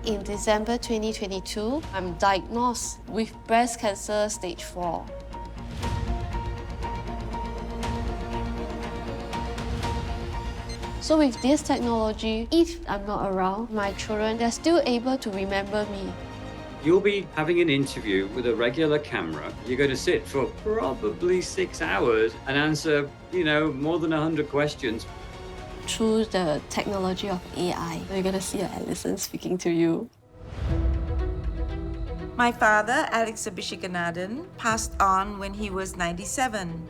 in December 2022, I'm diagnosed with breast cancer stage 4. So with this technology, if I'm not around, my children, they're still able to remember me. You'll be having an interview with a regular camera. You're going to sit for probably 6 hours and answer, more than 100 questions. Through the technology of AI, you're going to see Alison speaking to you. My father, Alex Abhishekanadan, passed on when he was 97.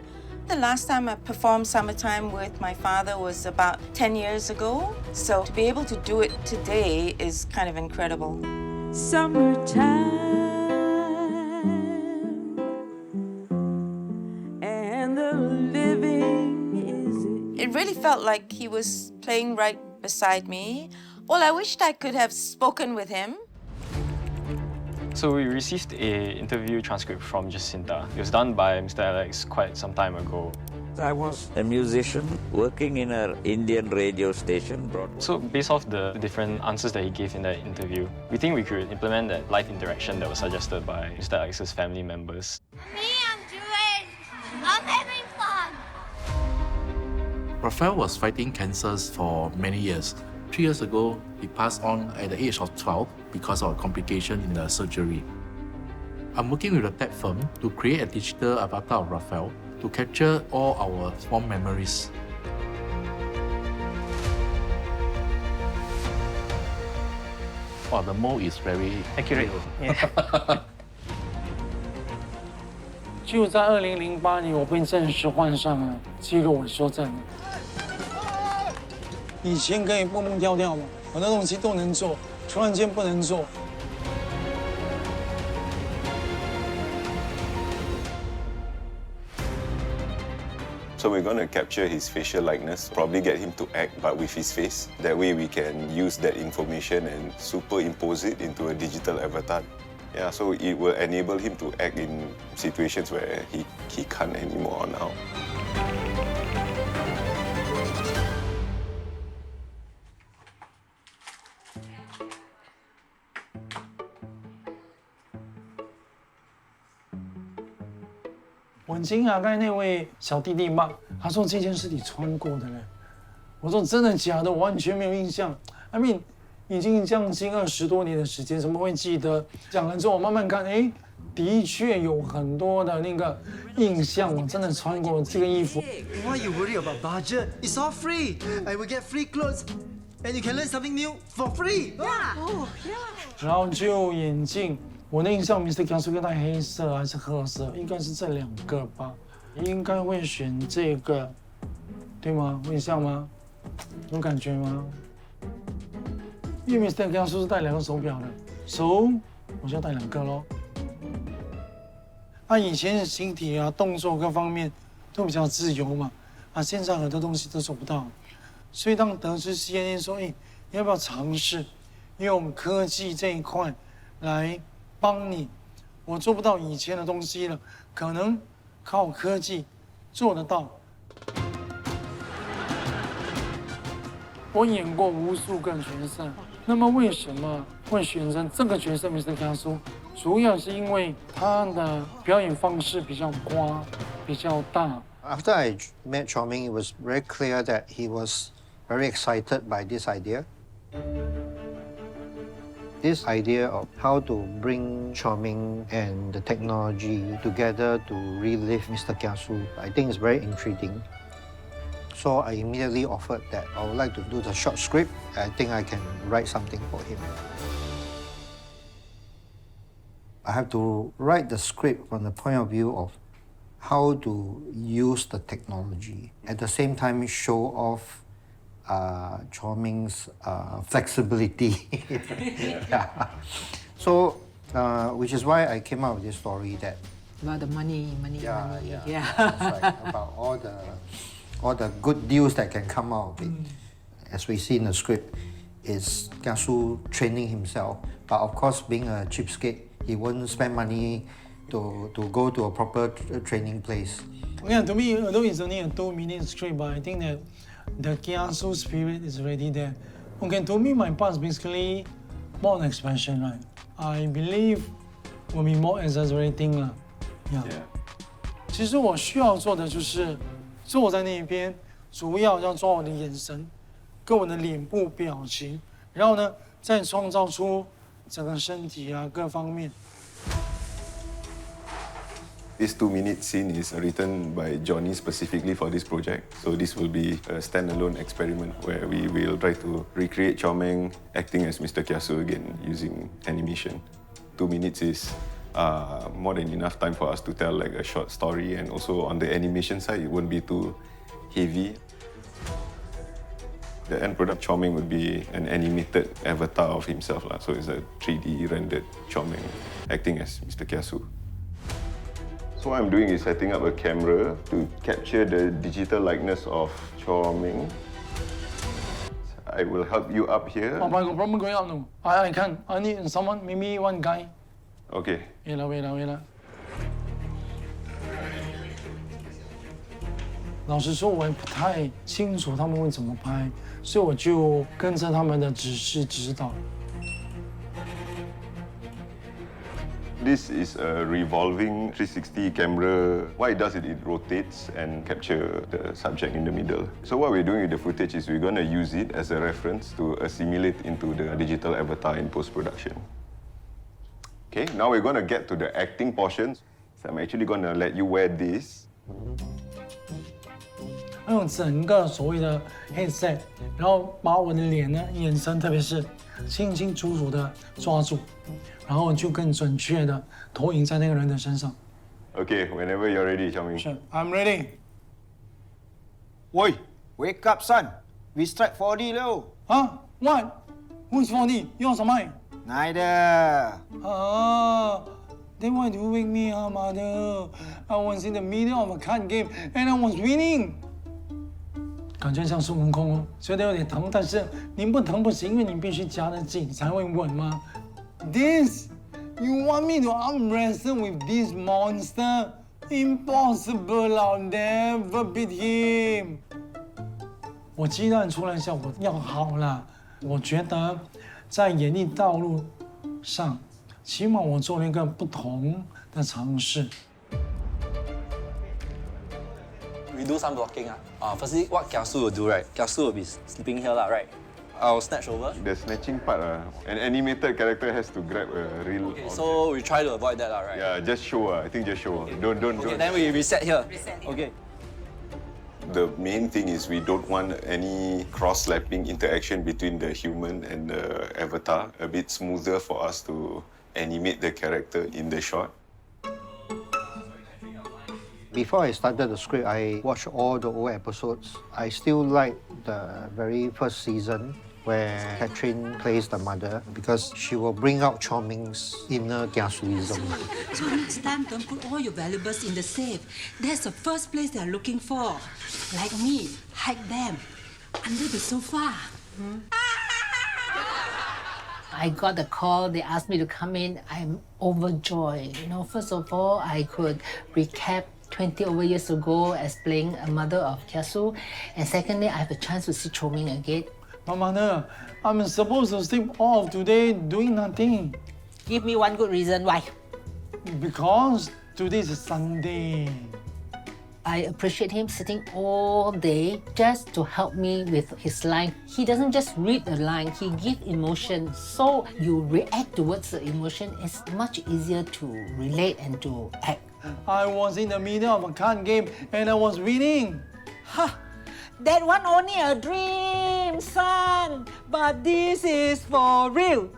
The last time I performed Summertime with my father was about 10 years ago. So to be able to do it today is kind of incredible. Summertime, and the living is... It really felt like he was playing right beside me. Well, I wished I could have spoken with him. So we received an interview transcript from Jacintha. It was done by Mr. Alex quite some time ago. I was a musician working in an Indian radio station. So based off the different answers that he gave in that interview, we think we could implement that live interaction that was suggested by Mr. Alex's family members. Me, I'm Jewish. I'm having fun. Raphael was fighting cancers for many years. 3 years ago, he passed on at the age of 12 because of a complication in the surgery. I'm working with a tech firm to create a digital avatar of Raphael to capture all our fond memories. Wow, the mold is very accurate. 就在2008年，我被证实患上了肌肉萎缩症。以前可以蹦蹦跳跳嘛，很多东西都能做，突然间不能做。 So we're going to capture his facial likeness, probably get him to act, but with his face. That way we can use that information and superimpose it into a digital avatar. Yeah, so it will enable him to act in situations where he can't anymore now.我很惊讶，刚才那位小弟弟骂，他说这件是你穿过的嘞。我说真的假的？我完全没有印象。I mean， 已经将近20多年的时间，怎么会记得？讲了之后，我慢慢看，哎，的确有很多的那个印象，我真的穿过这个衣服。Why you worry about budget? It's all free. I will get free clothes, and you can learn something new for free. Yeah. Oh, yeah. 然后就眼镜。 我的印象 ，Mr Kiasu 跟他黑色还是褐色，应该是这2个吧，应该会选这个，对吗？会像吗？有感觉吗？因为 Mr Kiasu 是戴2个手表的，手我就要戴2个咯。他以前的形体啊、动作各方面都比较自由嘛，现在很多东西都做不到，所以当得知 CNN 说，你要不要尝试用科技这一块来？ 帮你，我做不到以前的东西了，可能靠科技做得到。我演过无数个角色，那么为什么会选择这个角色 Mr Kiasu？ 主要是因为他的表演方式比较夸，比较大。After I met Chor Meng, it was very clear that he was very excited by this idea. This idea of how to bring Chor Meng and the technology together to relive Mr Kiasu, I think is very intriguing. So I immediately offered that I would like to do the short script. I think I can write something for him. I have to write the script from the point of view of how to use the technology. At the same time, show off Chor Meng's flexibility. Yeah. So, which is why I came up with this story that about the money. Yeah. That's right. About all the good deals that can come out of it. As we see in the script, is Kiasu training himself. But of course, being a cheapskate, he won't spend money to go to a proper training place. Yeah, to me, although it's only a 2-minute script, but I think that the Kiasu spirit is already there. Okay, to me, my part is basically more expression, right? I believe will be more exaggerating 了 ，Yeah. 其实我需要做的就是坐在那边，主要要抓我的眼神，跟我的脸部表情，然后呢，再创造出整个身体啊各方面。This 2-minute scene is written by Johnny specifically for this project. So this will be a standalone experiment where we will try to recreate Chor Meng acting as Mr Kiasu again using animation. 2 minutes is more than enough time for us to tell like a short story, and also on the animation side it won't be too heavy. The end product Chor Meng would be an animated avatar of himself. So it's a 3D rendered Chor Meng acting as Mr Kiasu. So what I'm doing is setting up a camera to capture the digital likeness of Chor Meng. I will help you up here. Oh, I got problem going up now. I can't. I need someone, maybe one guy. Okay. Wait啦。老实说，我也不太清楚他们会怎么拍，所以我就跟着他们的指示指导。This is a revolving 360 camera. What it does is it rotates and capture the subject in the middle. So what we're doing with the footage is we're going to use it as a reference to assimilate into the digital avatar in post-production. Okay, now we're going to get to the acting portion. So I'm actually going to let you wear this. 用整个所谓的 headset， 然后把我的脸呢、眼神，特别是清清楚楚的抓住，然后就更准确的投影在那个人的身上。Okay, whenever you're ready, Chor Meng. Sure, I'm ready. Oi, wake up, son. We strike 4D 了。啊 ？What? Who's 4D? You're什么 Neither. Then why do you wake me up, mother? I was in the middle of a card game and I was winning. 感觉像孙悟空哦，觉得有点疼，但是您不疼不行，因为你必须夹得紧才会稳吗 ？This, you want me to arm wrestle with this monster? Impossible! I'll never beat him. 我鸡蛋出来效果要好啦，我觉得在演艺道路上，起码我做了一个不同的尝试。We do some blocking. Firstly, what Kiasu will do, right? Kiasu will be sleeping here, right? I'll snatch over. The snatching part, an animated character has to grab a real. Okay, so we try to avoid that, right? Yeah, just show. I think just show. Okay. Don't. Okay, then we reset here. Okay. The main thing is we don't want any cross-lapping interaction between the human and the avatar. A bit smoother for us to animate the character in the shot. Before I started the script, I watched all the old episodes. I still like the very first season where Catherine plays the mother because she will bring out Chor Meng's inner Kiasuism. So next time, don't put all your valuables in the safe. That's the first place they're looking for. Like me, hide them under the sofa. I got the call, they asked me to come in. I'm overjoyed. First of all, I could recap 20 over years ago as playing a mother of Kiasu. And secondly, I have a chance to see Chor Meng again. But mother, I'm supposed to sleep all of today doing nothing. Give me one good reason why. Because today is Sunday. I appreciate him sitting all day just to help me with his line. He doesn't just read the line, he gives emotion. So you react towards the emotion. It's much easier to relate and to act. I was in the middle of a card game and I was winning. Ha! That one only a dream, son. But this is for real.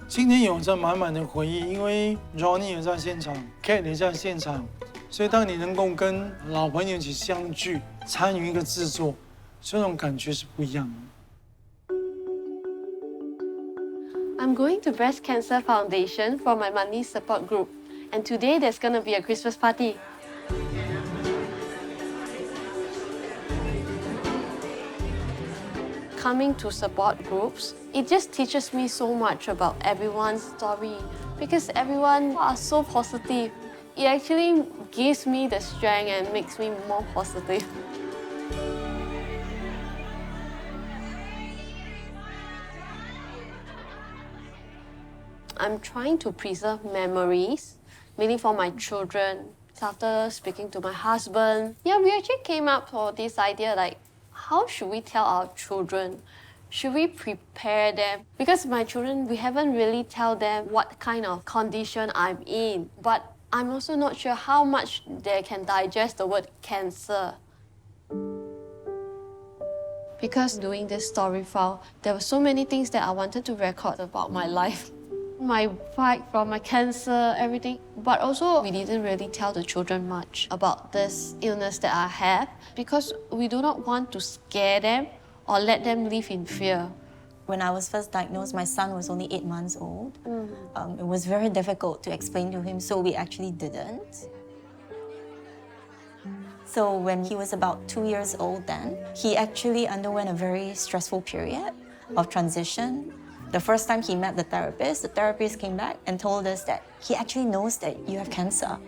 今天有着满满的回忆，因为 Ronnie 也在现场 ，Kate 也在现场，所以当你能够跟老朋友一起相聚，参与一个制作，这种感觉是不一样的。I'm going to Breast Cancer Foundation for my money support group. And today there's gonna be a Christmas party. Coming to support groups, it just teaches me so much about everyone's story because everyone are so positive. It actually gives me the strength and makes me more positive. I'm trying to preserve memories, mainly for my children. After speaking to my husband, yeah, we actually came up with this idea like, how should we tell our children? Should we prepare them? Because my children, we haven't really tell them what kind of condition I'm in. But I'm also not sure how much they can digest the word cancer. Because doing this story file, there were so many things that I wanted to record about my life. My fight from my cancer, everything. But also, we didn't really tell the children much about this illness that I have because we do not want to scare them or let them live in fear. When I was first diagnosed, my son was only 8 months old. It was very difficult to explain to him, so we actually didn't. So when he was about 2 years old then, he actually underwent a very stressful period of transition. The first time he met the therapist came back and told us that he actually knows that you have cancer.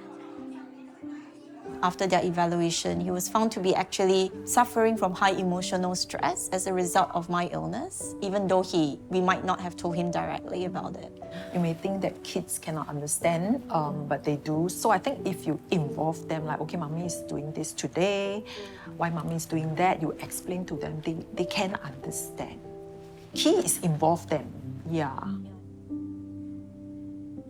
After their evaluation, he was found to be actually suffering from high emotional stress as a result of my illness, even though we might not have told him directly about it. You may think that kids cannot understand, but they do. So I think if you involve them, like, okay, mommy is doing this today, why mommy is doing that, you explain to them, they can understand. Key is involve them, yeah.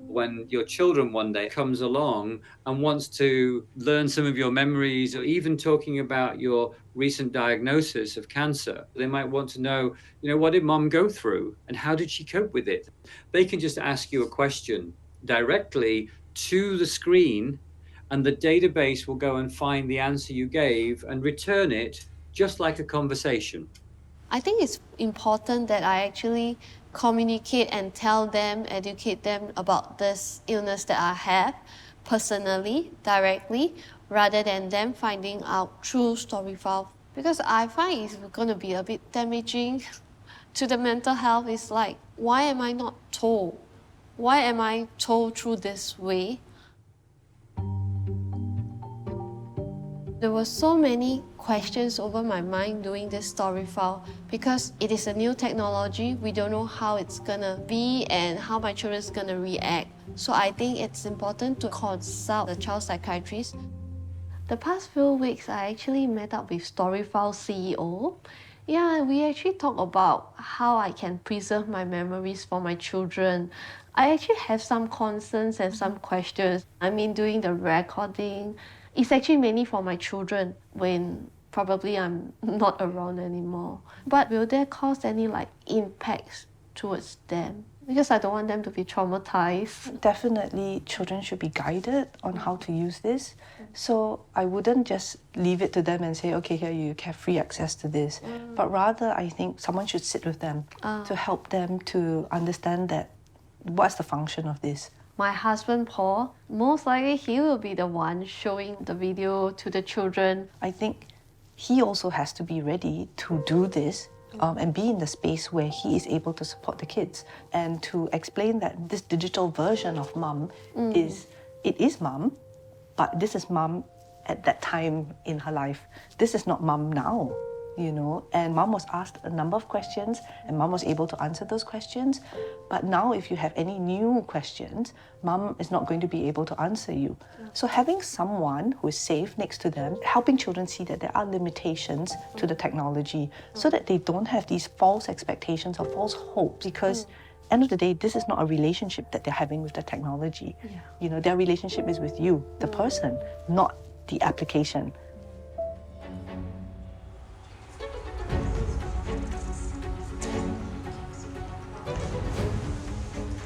When your children one day comes along and wants to learn some of your memories or even talking about your recent diagnosis of cancer, they might want to know, what did mom go through and how did she cope with it? They can just ask you a question directly to the screen and the database will go and find the answer you gave and return it just like a conversation. I think it's important that I actually communicate and tell them, educate them about this illness that I have personally, directly, rather than them finding out through StoryFile. Because I find it's going to be a bit damaging to the mental health. It's like, why am I not told? Why am I told through this way? There were so many questions over my mind doing this story file because it is a new technology. We don't know how it's gonna be and how my children's gonna react. So I think it's important to consult the child psychiatrist. The past few weeks, I actually met up with StoryFile CEO. Yeah, we actually talked about how I can preserve my memories for my children. I actually have some concerns and some questions. Doing the recording, it's actually mainly for my children when probably I'm not around anymore. But will there cause any impacts towards them? Because I don't want them to be traumatized. Definitely, children should be guided on how to use this. So I wouldn't just leave it to them and say, okay, here you have free access to this. But rather, I think someone should sit with them to help them to understand that what's the function of this. My husband, Paul, most likely he will be the one showing the video to the children. I think he also has to be ready to do this and be in the space where he is able to support the kids and to explain that this digital version of mum is mum, but this is mum at that time in her life. This is not mum now. And mom was asked a number of questions and mom was able to answer those questions. But now if you have any new questions, mom is not going to be able to answer you. So having someone who is safe next to them, helping children see that there are limitations to the technology so that they don't have these false expectations or false hopes because end of the day, this is not a relationship that they're having with the technology. Their relationship is with you, the person, not the application.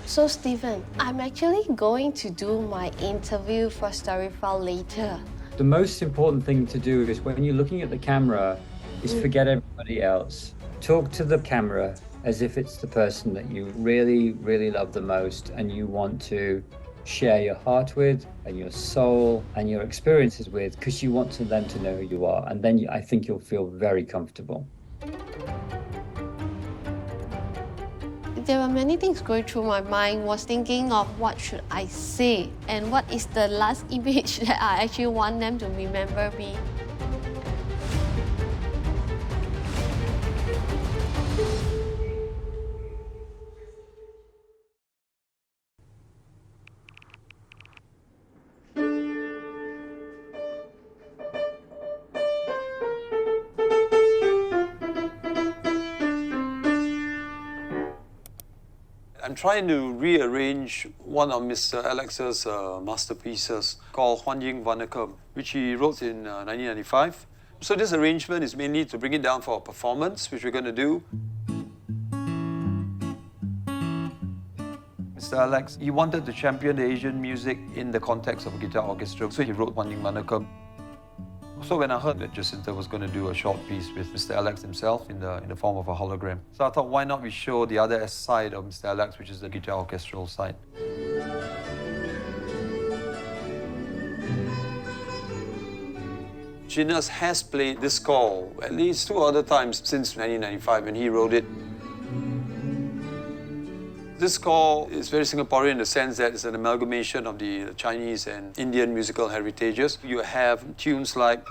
So Stephen, I'm actually going to do my interview for StoryFile later. The most important thing to do is when you're looking at the camera is forget everybody else. Talk to the camera as if it's the person that you really, really love the most and you want to share your heart with and your soul and your experiences with because you want them to know who you are. And then I think you'll feel very comfortable. There were many things going through my mind. Was thinking of what should I say and what is the last image that I actually want them to remember me. I'm trying to rearrange one of Mr. Alex's masterpieces called Rearranging Alex, which he wrote in 1995. So this arrangement is mainly to bring it down for a performance, which we're going to do. Mr. Alex, he wanted to champion the Asian music in the context of a guitar orchestra, so he wrote Rearranging Alex. So when I heard that Jacintha was going to do a short piece with Mr. Alex himself in the form of a hologram, so I thought, why not we show the other side of Mr. Alex, which is the guitar orchestral side. Chinas has played this score at least 2 other times since 1995 when he wrote it. This score is very Singaporean in the sense that it's an amalgamation of the Chinese and Indian musical heritages. You have tunes like...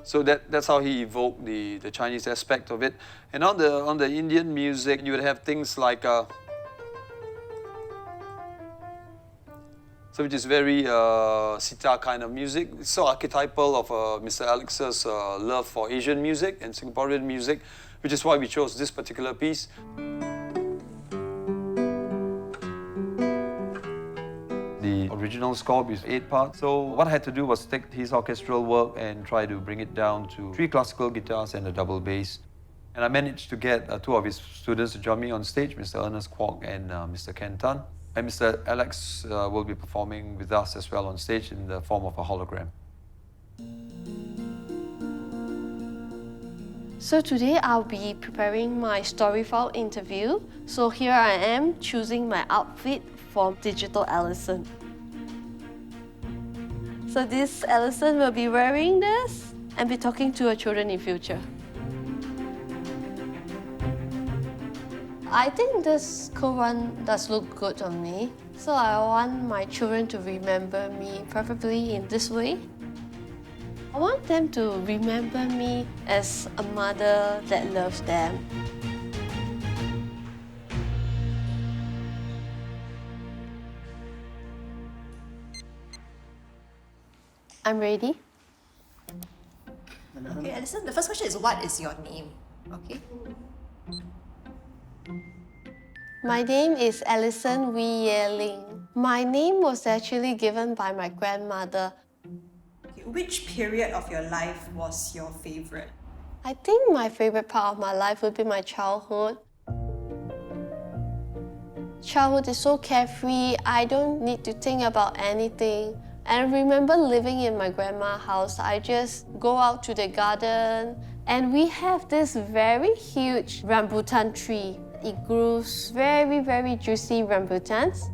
So that's how he evoked the Chinese aspect of it. And on the Indian music, you would have things like... So which is very sitar kind of music. It's so archetypal of Mr. Alex's love for Asian music and Singaporean music, which is why we chose this particular piece. The original score is 8 parts. So what I had to do was take his orchestral work and try to bring it down to 3 classical guitars and a double bass. And I managed to get 2 of his students to join me on stage, Mr. Ernest Kwok and Mr. Ken Tan. And Mr. Alex will be performing with us as well on stage in the form of a hologram. So today I'll be preparing my StoryFile interview. So here I am choosing my outfit for digital Alison. So this Alison will be wearing this and be talking to her children in future. I think this cool one does look good on me. So I want my children to remember me preferably in this way. I want them to remember me as a mother that loves them. I'm ready. Okay, Alison, the first question is, what is your name? Okay. My name is Alison Wee-Ye-Ling. My name was actually given by my grandmother. Which period of your life was your favorite? I think my favorite part of my life would be my childhood. Childhood is so carefree, I don't need to think about anything. And I remember living in my grandma's house. I just go out to the garden and we have this very huge rambutan tree. It grows very, very juicy rambutans.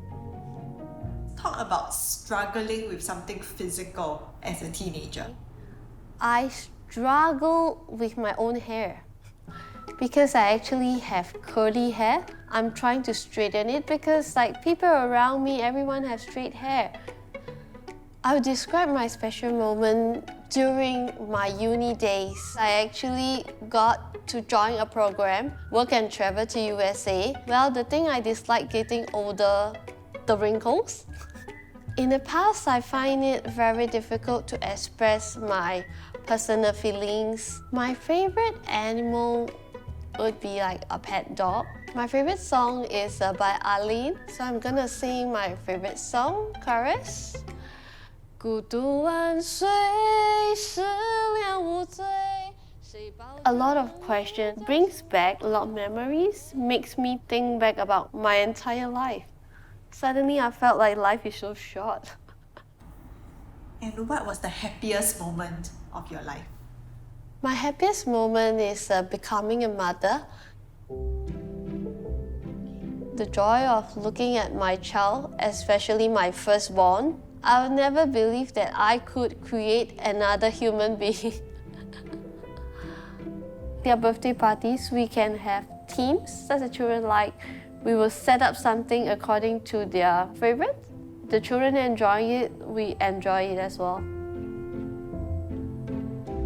Talk about struggling with something physical as a teenager. I struggle with my own hair because I actually have curly hair. I'm trying to straighten it because people around me, everyone has straight hair. I would describe my special moment during my uni days. I actually got to join a program, work and travel to USA. Well, the thing I dislike getting older, the wrinkles. In the past, I find it very difficult to express my personal feelings. My favorite animal would be like a pet dog. My favorite song is by Alison, so I'm gonna sing my favorite song, chorus. 孤独万岁，失恋无罪。 A lot of questions brings back a lot of memories, makes me think back about my entire life. Suddenly I felt like life is so short. And what was the happiest moment of your life? My happiest moment is becoming a mother. The joy of looking at my child, especially my firstborn. I would never believe that I could create another human being. Their birthday parties, we can have themes that the children like. We will set up something according to their favorite. The children enjoy it, we enjoy it as well.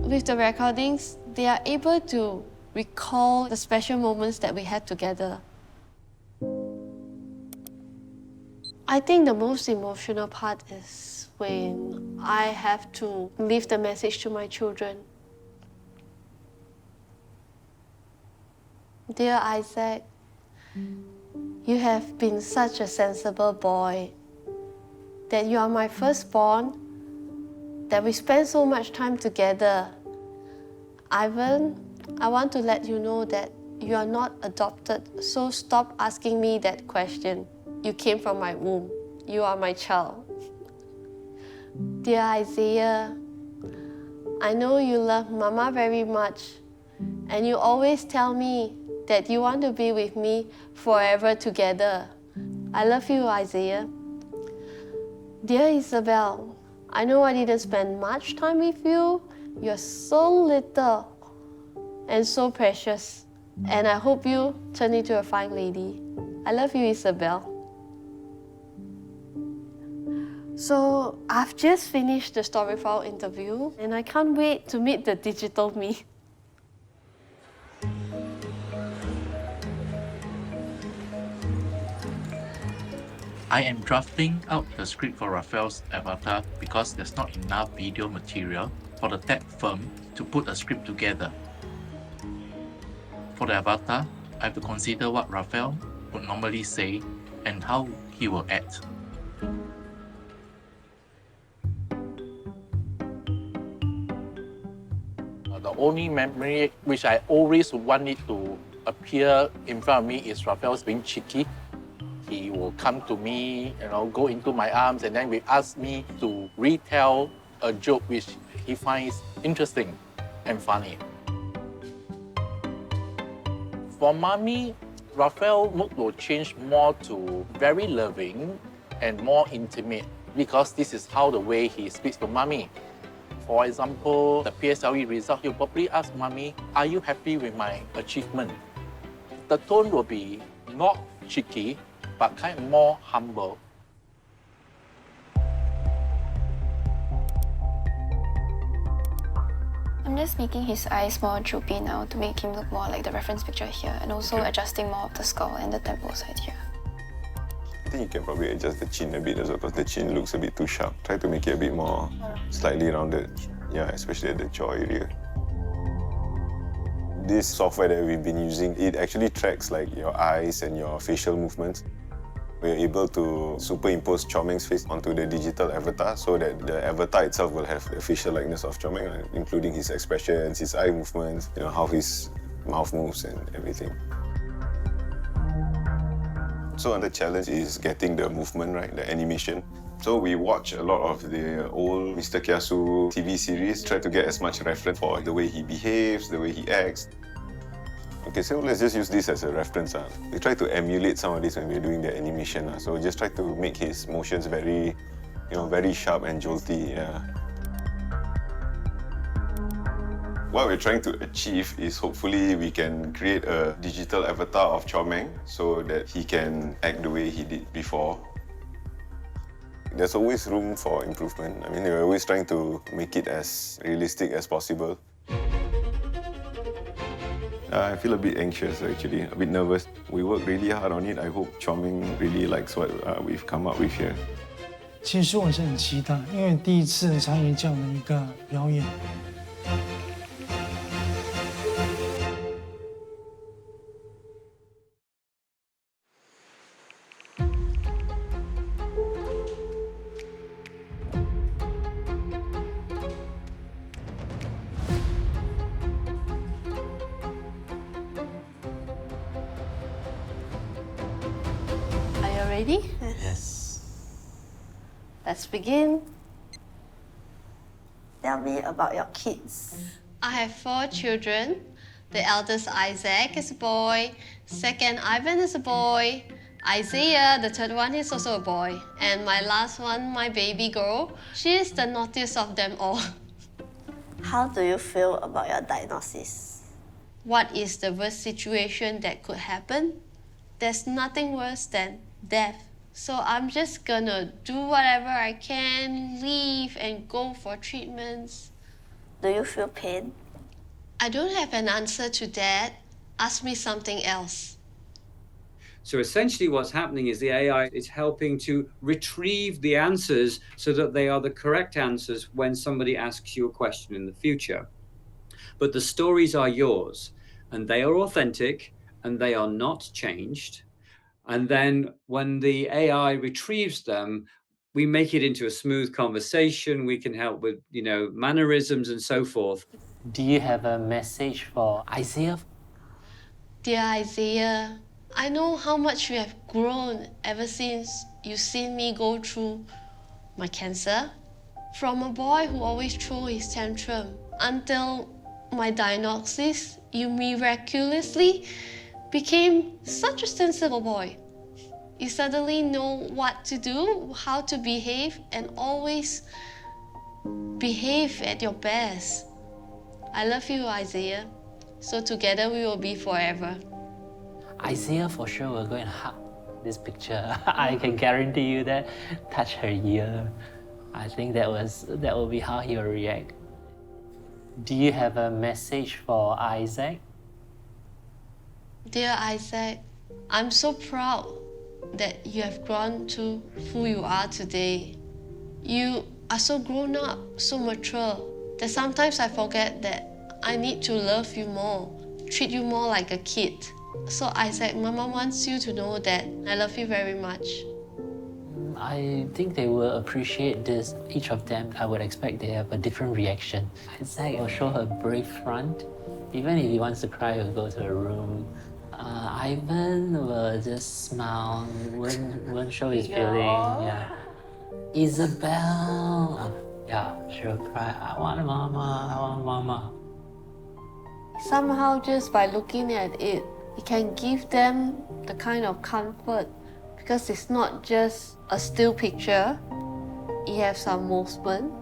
With the recordings, they are able to recall the special moments that we had together. I think the most emotional part is when I have to leave the message to my children. Dear Isaac, you have been such a sensible boy, that you are my firstborn, that we spend so much time together. Ivan, I want to let you know that you are not adopted, so stop asking me that question. You came from my womb. You are my child. Dear Isaiah, I know you love Mama very much, and you always tell me that you want to be with me forever together. I love you, Isaiah. Dear Isabel, I know I didn't spend much time with you. You're so little and so precious, and I hope you turn into a fine lady. I love you, Isabel. So I've just finished the StoryFile interview, and I can't wait to meet the digital me. I am drafting out the script for Raphael's avatar because there's not enough video material for the tech firm to put a script together. For the avatar, I have to consider what Raphael would normally say and how he will act. The only memory which I always want it to appear in front of me is Raphael's being cheeky. He will come to me, go into my arms, and then will ask me to retell a joke which he finds interesting and funny. For Mommy, Raphael's mood will change more to very loving and more intimate because this is how the way he speaks to Mommy. For example, the PSLE result, he'll probably ask Mommy, are you happy with my achievement? The tone will be not cheeky, but kind of more humble. I'm just making his eyes more droopy now to make him look more like the reference picture here, and also adjusting more of the skull and the temple side here. I think you can probably adjust the chin a bit as well, because the chin looks a bit too sharp. Try to make it a bit more slightly rounded. Yeah, especially at the jaw area. This software that we've been using, it actually tracks like your eyes and your facial movements. We're able to superimpose Chor Meng's face onto the digital avatar so that the avatar itself will have the facial likeness of Chor Meng, including his expressions, his eye movements, how his mouth moves and everything. So the challenge is getting the movement right, the animation. So we watch a lot of the old Mr Kiasu TV series, try to get as much reference for the way he behaves, the way he acts. Okay, so let's just use this as a reference. We try to emulate some of this when we're doing the animation. So just try to make his motions very, very sharp and jolty. Yeah. What we're trying to achieve is hopefully we can create a digital avatar of Chor Meng so that he can act the way he did before. There's always room for improvement. I mean, we're always trying to make it as realistic as possible. I feel a bit anxious, actually, a bit nervous. We work really hard on it. I hope Chor Meng really likes what we've come up with here. 其实我是很期待，因为第一次参与这样的一个表演。Ready? Yes. Let's begin. Tell me about your kids. I have 4 children. The eldest Isaac is a boy. Second Ivan is a boy. Isaiah, the third one, is also a boy. And my last one, my baby girl, she is the naughtiest of them all. How do you feel about your diagnosis? What is the worst situation that could happen? There's nothing worse than death. So I'm just gonna do whatever I can, leave and go for treatments. Do you feel pain? I don't have an answer to that. Ask me something else. So essentially what's happening is the AI is helping to retrieve the answers so that they are the correct answers when somebody asks you a question in the future. But the stories are yours, and they are authentic, and they are not changed. And then when the AI retrieves them, we make it into a smooth conversation. We can help with, mannerisms and so forth. Do you have a message for Isaiah? Dear Isaiah, I know how much you have grown ever since you've seen me go through my cancer. From a boy who always threw his tantrum until my diagnosis, you miraculously became such a sensible boy. You suddenly know what to do, how to behave, and always behave at your best. I love you, Isaiah. So together we will be forever. Isaiah for sure will go and hug this picture. I can guarantee you that. Touch her ear. I think that will be how he will react. Do you have a message for Isaac? Dear Isaac, I'm so proud that you have grown to who you are today. You are so grown up, so mature, that sometimes I forget that I need to love you more, treat you more like a kid. So Isaac, Mama wants you to know that I love you very much. I think they will appreciate this. Each of them, I would expect they have a different reaction. Isaac will show her brave front. Even if he wants to cry, he'll go to a room. Ivan will just smile, won't show his feeling. Yeah. Isabel, yeah, she'll cry. I want mama, I want mama. Somehow just by looking at it, it can give them the kind of comfort because it's not just a still picture. You have some movement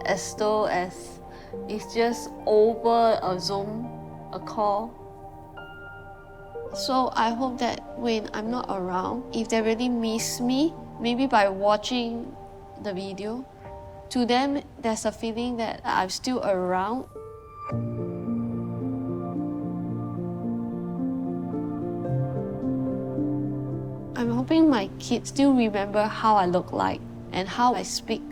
as though as it's just over a Zoom, a call. So I hope that when I'm not around, if they really miss me, maybe by watching the video, to them there's a feeling that I'm still around. I'm hoping my kids still remember how I look like and how I speak.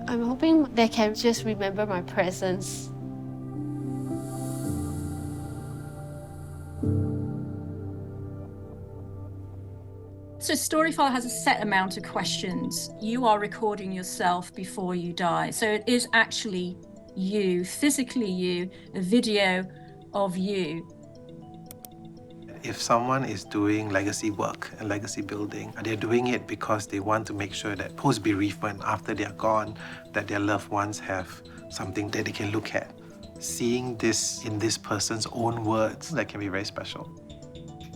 I'm hoping they can just remember my presence. So StoryFile has a set amount of questions. You are recording yourself before you die. So it is actually you, physically you, a video of you. If someone is doing legacy work and legacy building, they're doing it because they want to make sure that post-bereavement, after they're gone, that their loved ones have something that they can look at. Seeing this in this person's own words, that can be very special.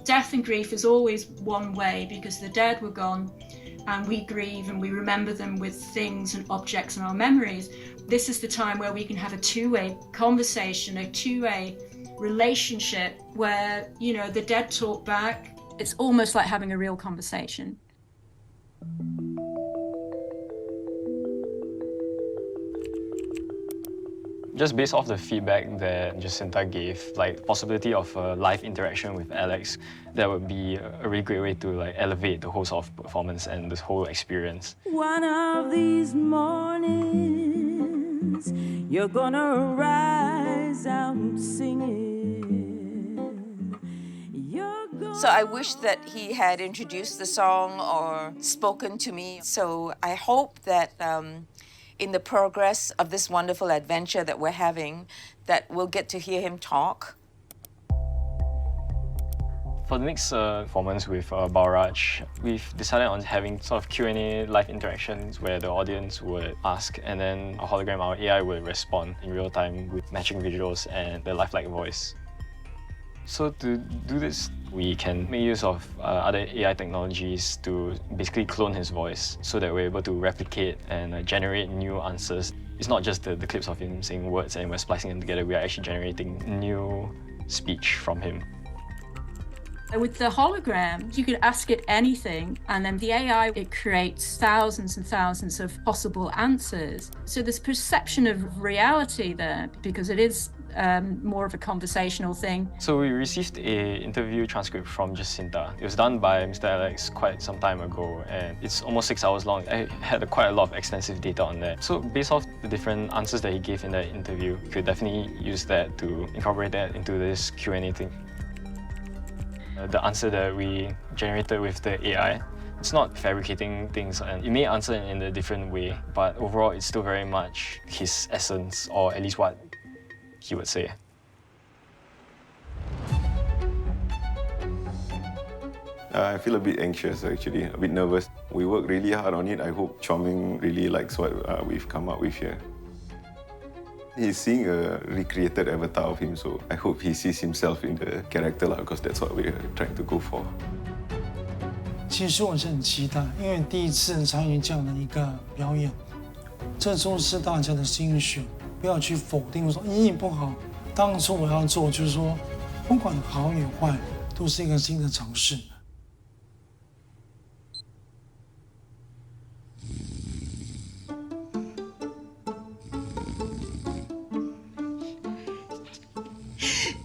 Death and grief is always one way because the dead were gone and we grieve and we remember them with things and objects in our memories. This is the time where we can have a two-way conversation, a two-way relationship where, the dead talk back. It's almost like having a real conversation. Just based off the feedback that Jacintha gave, like possibility of a live interaction with Alex, that would be a really great way to elevate the whole sort of performance and this whole experience. One of these mornings, you're gonna rise out singing. So I wish that he had introduced the song or spoken to me. So I hope that in the progress of this wonderful adventure that we're having, that we'll get to hear him talk. For the next performance with Balraj, we've decided on having sort of Q&A live interactions where the audience would ask and then a hologram, our AI, would respond in real time with matching visuals and the lifelike voice. So to do this, we can make use of other AI technologies to basically clone his voice so that we're able to replicate and generate new answers. It's not just the clips of him saying words and we're splicing them together, we are actually generating new speech from him. With the hologram, you could ask it anything, and then the AI, it creates thousands and thousands of possible answers. So there's perception of reality there, because it is more of a conversational thing. So we received an interview transcript from Jacintha. It was done by Mr. Alex quite some time ago, and it's almost 6 hours long. I had quite a lot of extensive data on that. So based off the different answers that he gave in that interview, you could definitely use that to incorporate that into this Q&A thing. The answer that we generated with the AI, it's not fabricating things, and it may answer in a different way, but overall it's still very much his essence, or at least what he would say. I feel a bit anxious actually, a bit nervous. We work really hard on it. I hope Chor Meng really likes what we've come up with here. He's seeing a recreated avatar of him, so I hope he sees himself in the character because that's what we're trying to go for. 其实我是很期待，因为第一次参与这样的一个表演，这都是大家的心血，不要去否定说咦不好。当初我要做就是说，不管好与坏，都是一个新的尝试。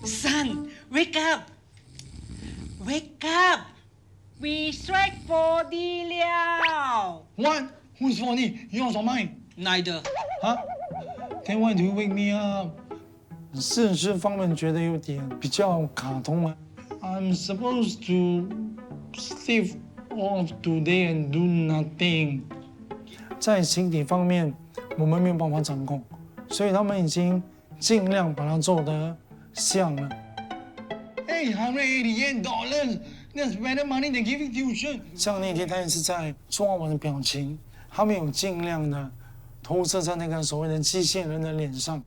Son, wake up! Wake up! We strike 4D 了 What? Who's 4D? You also mine? Neither. Huh? Then why do you wake me up? 视觉方面觉得有点比较卡通啊。I'm supposed to sleep off today and do nothing. 在形体方面，我们没有办法掌控，所以他们已经尽量把它做得像了。$188. That's better money than giving tuition. 像那天他也是在抓我的表情，他们有尽量的投射在那个所谓的机械人的脸上。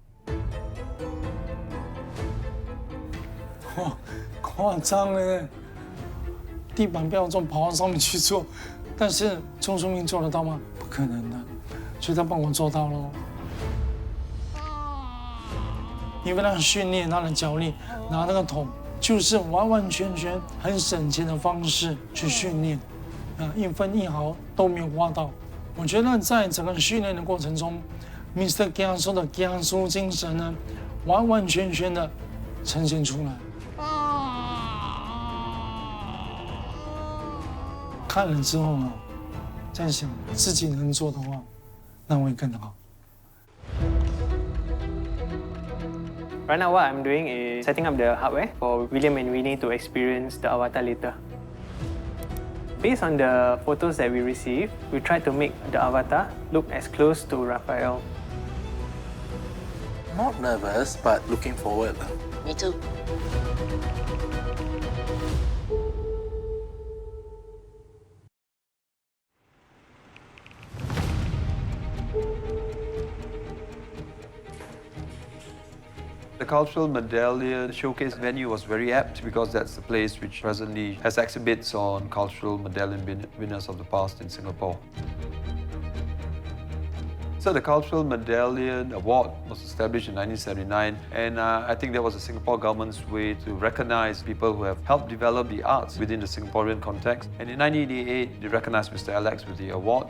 哇，夸张了！地板不要做，跑到上面去做。但是钟书明做得到吗？不可能的，所以他帮我做到了。因为他训练他的脚力，拿那个桶。就是完完全全很省钱的方式去训练，一分一毫都没有花到。我觉得在整个训练的过程中 ，Mr Kiasu 的 Kiasu 精神呢，完完全全的呈现出来。看了之后啊，在想自己能做的话，那会更好。Right now, what I'm doing is setting up the hardware for William and Winnie to experience the avatar later. Based on the photos that we received, we tried to make the avatar look as close to Raphael. Not nervous, but looking forward. Me too. The Cultural Medallion Showcase venue was very apt because that's the place which presently has exhibits on cultural medallion winners of the past in Singapore. So the Cultural Medallion Award was established in 1979, and I think that was the Singapore government's way to recognize people who have helped develop the arts within the Singaporean context. And in 1988, they recognized Mr Alex with the award.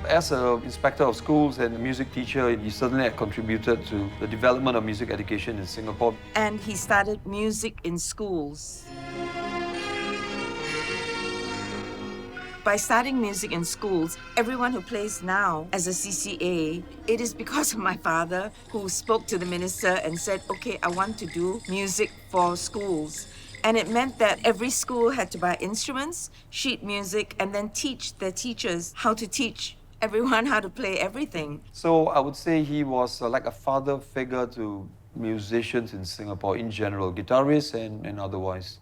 As an inspector of schools and a music teacher, he certainly had contributed to the development of music education in Singapore. And he started music in schools. By starting music in schools, everyone who plays now as a CCA, it is because of my father who spoke to the minister and said, okay, I want to do music for schools. And it meant that every school had to buy instruments, sheet music, and then teach their teachers how to teach everyone how to play everything. So I would say he was like a father figure to musicians in Singapore in general, guitarists and otherwise.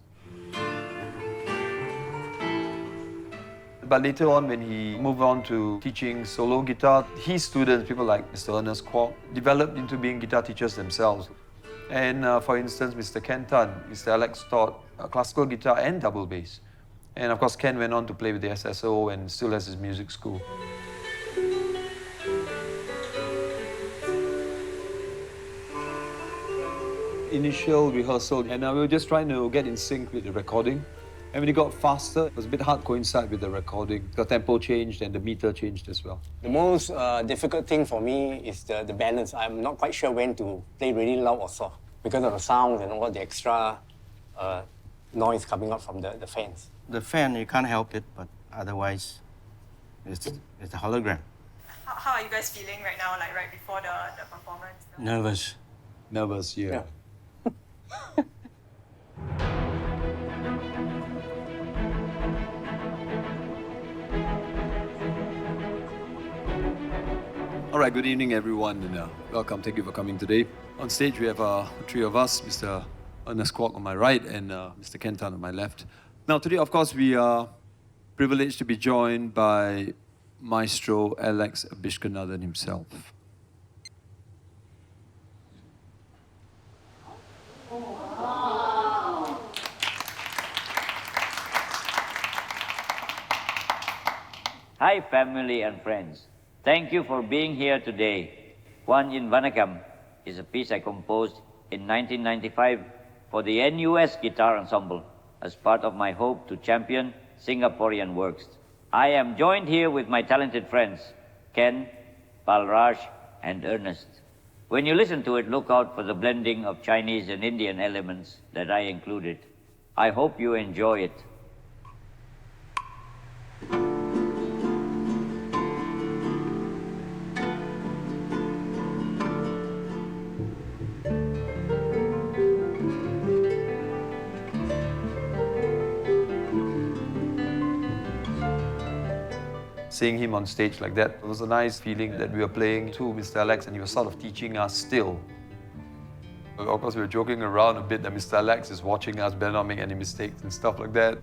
But later on, when he moved on to teaching solo guitar, his students, people like Mr. Ernest Kwok, developed into being guitar teachers themselves. And for instance, Mr. Ken Tan, Mr. Alex taught classical guitar and double bass. And of course, Ken went on to play with the SSO and still has his music school. Initial rehearsal, and we were just trying to get in sync with the recording. And when it got faster, it was a bit hard to coincide with the recording. The tempo changed and the meter changed as well. The most difficult thing for me is the balance. I'm not quite sure when to play really loud or soft because of the sounds and all the extra noise coming out from the fans. The fan, you can't help it, but otherwise, it's a hologram. How are you guys feeling right now, like right before the performance? Nervous. Nervous, yeah. right, good evening everyone, and welcome. Thank you for coming today. On stage we have three of us, Mr. Ernest Kwok on my right and Mr. Ken Tan on my left. Now today, of course, we are privileged to be joined by Maestro Alex Abishkanathan himself. Hi family and friends. Thank you for being here today. One in Vanakam is a piece I composed in 1995 for the NUS Guitar Ensemble as part of my hope to champion Singaporean works. I am joined here with my talented friends, Ken, Balraj, and Ernest. When you listen to it, look out for the blending of Chinese and Indian elements that I included. I hope you enjoy it. Seeing him on stage like that, it was a nice feeling that we were playing to Mr. Alex and he was sort of teaching us still. Of course, we were joking around a bit that Mr. Alex is watching us, better not make any mistakes and stuff like that.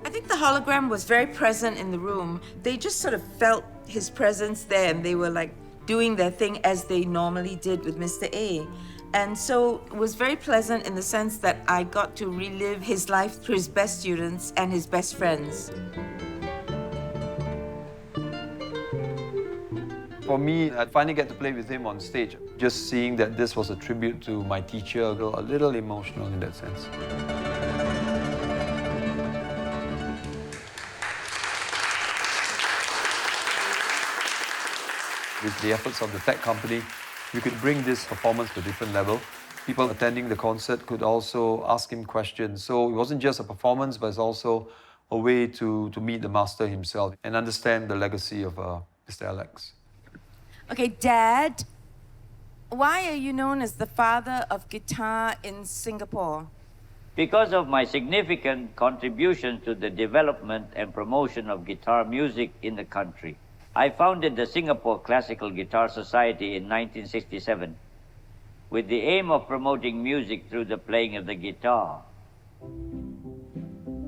I think the hologram was very present in the room. They just sort of felt his presence there and they were like doing their thing as they normally did with Mr. A. And so it was very pleasant in the sense that I got to relive his life through his best students and his best friends. For me, I'd finally get to play with him on stage. Just seeing that this was a tribute to my teacher, I got a little emotional in that sense. With the efforts of the tech company, we could bring this performance to a different level. People attending the concert could also ask him questions. So it wasn't just a performance, but it's also a way to meet the master himself and understand the legacy of Mr. Alex. Okay, Dad, why are you known as the father of guitar in Singapore? Because of my significant contribution to the development and promotion of guitar music in the country. I founded the Singapore Classical Guitar Society in 1967 with the aim of promoting music through the playing of the guitar.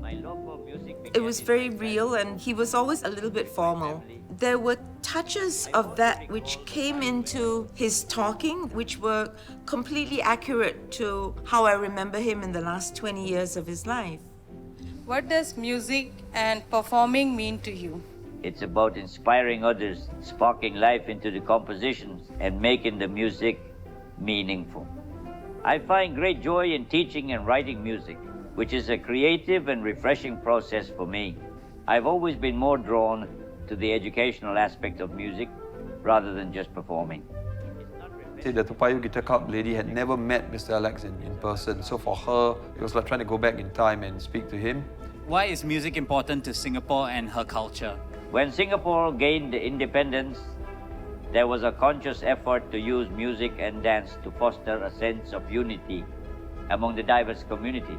My love for music It was very real and he was always a little bit formal. There were touches of that which came into his talking, which were completely accurate to how I remember him in the last 20 years of his life. What does music and performing mean to you? It's about inspiring others, sparking life into the compositions, and making the music meaningful. I find great joy in teaching and writing music, which is a creative and refreshing process for me. I've always been more drawn to the educational aspect of music rather than just performing. The Topayo Guitar Club lady had never met Mr. Alex in person, so for her, it was like trying to go back in time and speak to him. Why is music important to Singapore and her culture? When Singapore gained independence, there was a conscious effort to use music and dance to foster a sense of unity among the diverse communities.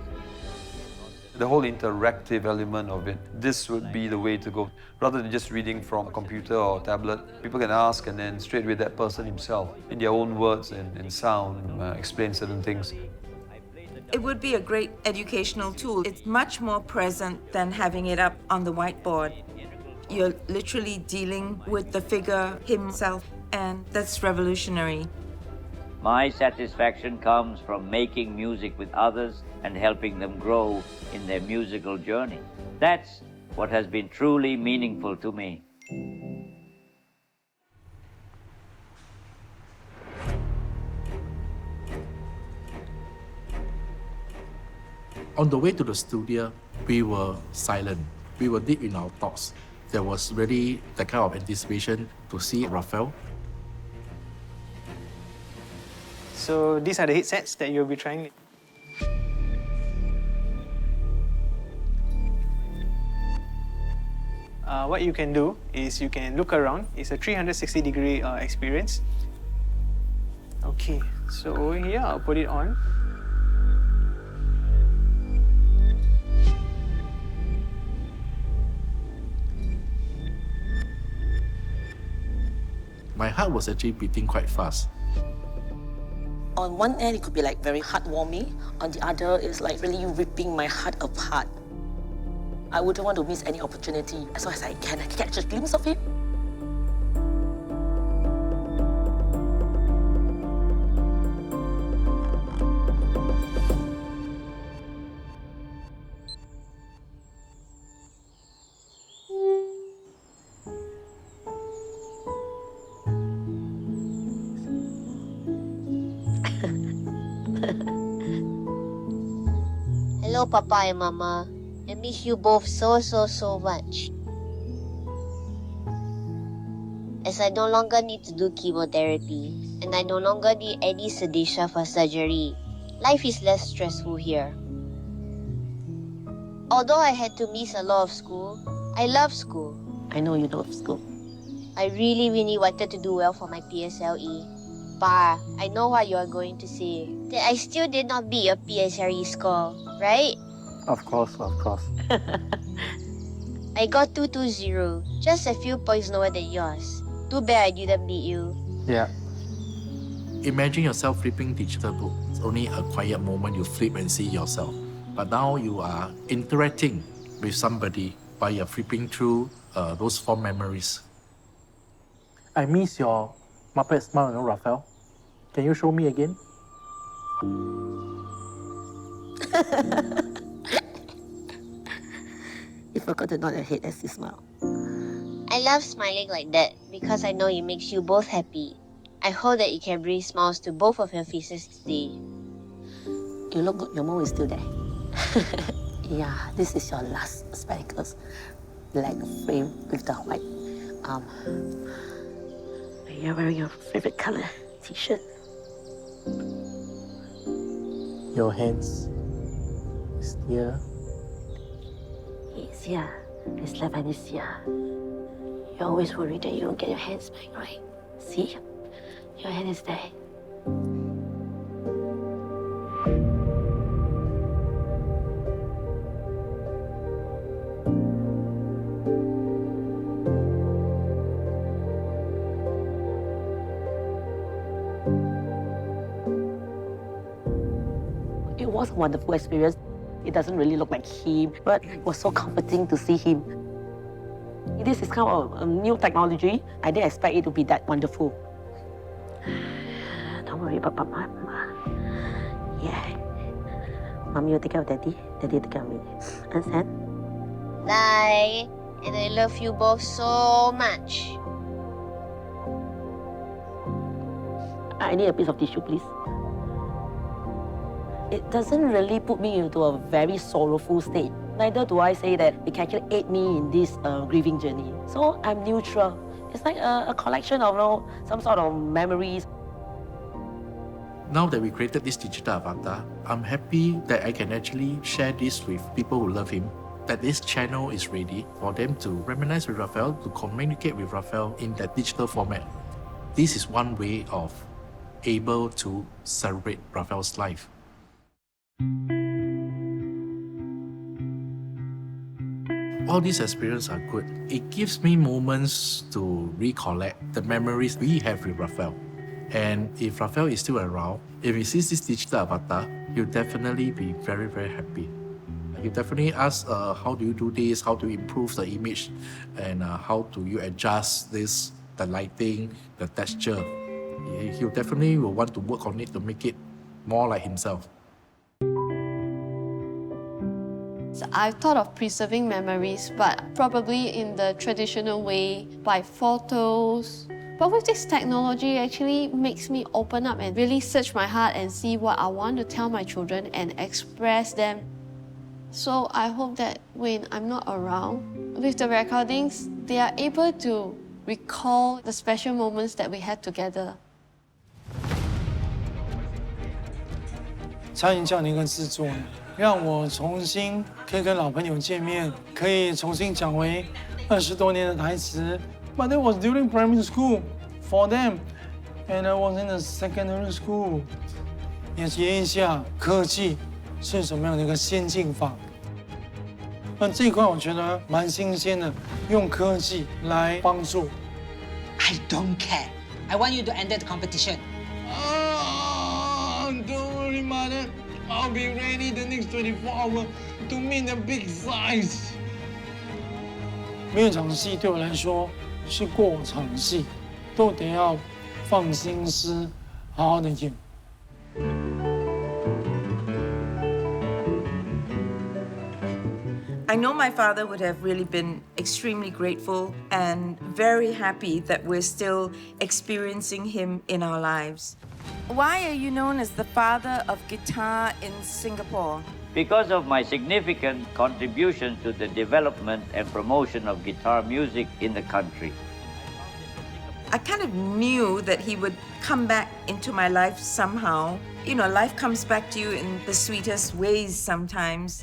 The whole interactive element of it, this would be the way to go. Rather than just reading from a computer or tablet, people can ask and then straight with that person himself, in their own words and sound, explain certain things. It would be a great educational tool. It's much more present than having it up on the whiteboard. You're literally dealing with the figure himself, and that's revolutionary. My satisfaction comes from making music with others and helping them grow in their musical journey. That's what has been truly meaningful to me. On the way to the studio, we were silent. We were deep in our thoughts. There was really that kind of anticipation to see Raphael. So these are the headsets that you'll be trying. What you can do is you can look around. It's a 360-degree experience. Okay, so over here, I'll put it on. my heart was actually beating quite fast. On one end, it could be like very heartwarming. On the other, it's like really ripping my heart apart. I wouldn't want to miss any opportunity as long as I can catch a glimpse of him. Hello, Papa and Mama. I miss you both so much. As I no longer need to do chemotherapy, and I no longer need any sedation for surgery, life is less stressful here. Although I had to miss a lot of school, I love school. I know you love school. I really wanted to do well for my PSLE. Pa, I know what you are going to say. That I still did not beat your PSLE score, right? Of course. I got 220, just a few points lower than yours. Too bad I didn't beat you. Yeah. Imagine yourself flipping digital book. It's only a quiet moment you flip and see yourself. But now you are interacting with somebody while you're flipping through those fond memories. I miss your Muppet smile, Raphael. Can you show me again? You forgot to nod your head as you smile. I love smiling like that because I know it makes you both happy. I hope that you can bring smiles to both of your faces today. You look good, your mouth is still there. Yeah, this is your last spectacles. Black frame with the white. You're wearing your favorite color t-shirt. Your hands is here. It's here. His left hand is here. You're always worried that you don't get your hands back, right? See? Your hand is there. It was a wonderful experience. It doesn't really look like him, but it was so comforting to see him. This is kind of a new technology. I didn't expect it to be that wonderful. Don't worry about Papa. Yeah. Mommy will take care of Daddy. Daddy will take care of me. Understand? Bye. And I love you both so much. I need a piece of tissue, please. It doesn't really put me into a very sorrowful state. Neither do I say that it can actually aid me in this grieving journey. So I'm neutral. It's like a collection of some sort of memories. Now that we created this digital avatar, I'm happy that I can actually share this with people who love him, that this channel is ready for them to reminisce with Raphael, to communicate with Raphael in that digital format. This is one way of able to celebrate Raphael's life. All these experiences are good. It gives me moments to recollect the memories we have with Raphael. And if Raphael is still around, if he sees this digital avatar, he'll definitely be very, very happy. He'll definitely ask, how do you do this? How do you improve the image? And how do you adjust this, the lighting, the texture? He'll definitely will want to work on it to make it more like himself. I've thought of preserving memories, but probably in the traditional way, by photos. But with this technology, it actually makes me open up and really search my heart and see what I want to tell my children and express them. So I hope that when I'm not around, with the recordings, they are able to recall the special moments that we had together. 餐饮教练跟制作，让我重新可以跟老朋友见面，可以重新讲回20多年的台词。But that was during primary school for them, and I was in the secondary school. 也体验一下科技是什么样的一个先进法。那这一块我觉得蛮新鲜的，用科技来帮助。I don't care I want you to enter the competition. Don't worry, mother. I'll be ready the next 24 hours to meet the big size. 每一场戏对我来说是过场戏，都得要放心思，好好的演。I know my father would have really been extremely grateful and very happy that we're still experiencing him in our lives. Why are you known as the father of guitar in Singapore? Because of my significant contribution to the development and promotion of guitar music in the country. I kind of knew that he would come back into my life somehow. You know, life comes back to you in the sweetest ways sometimes.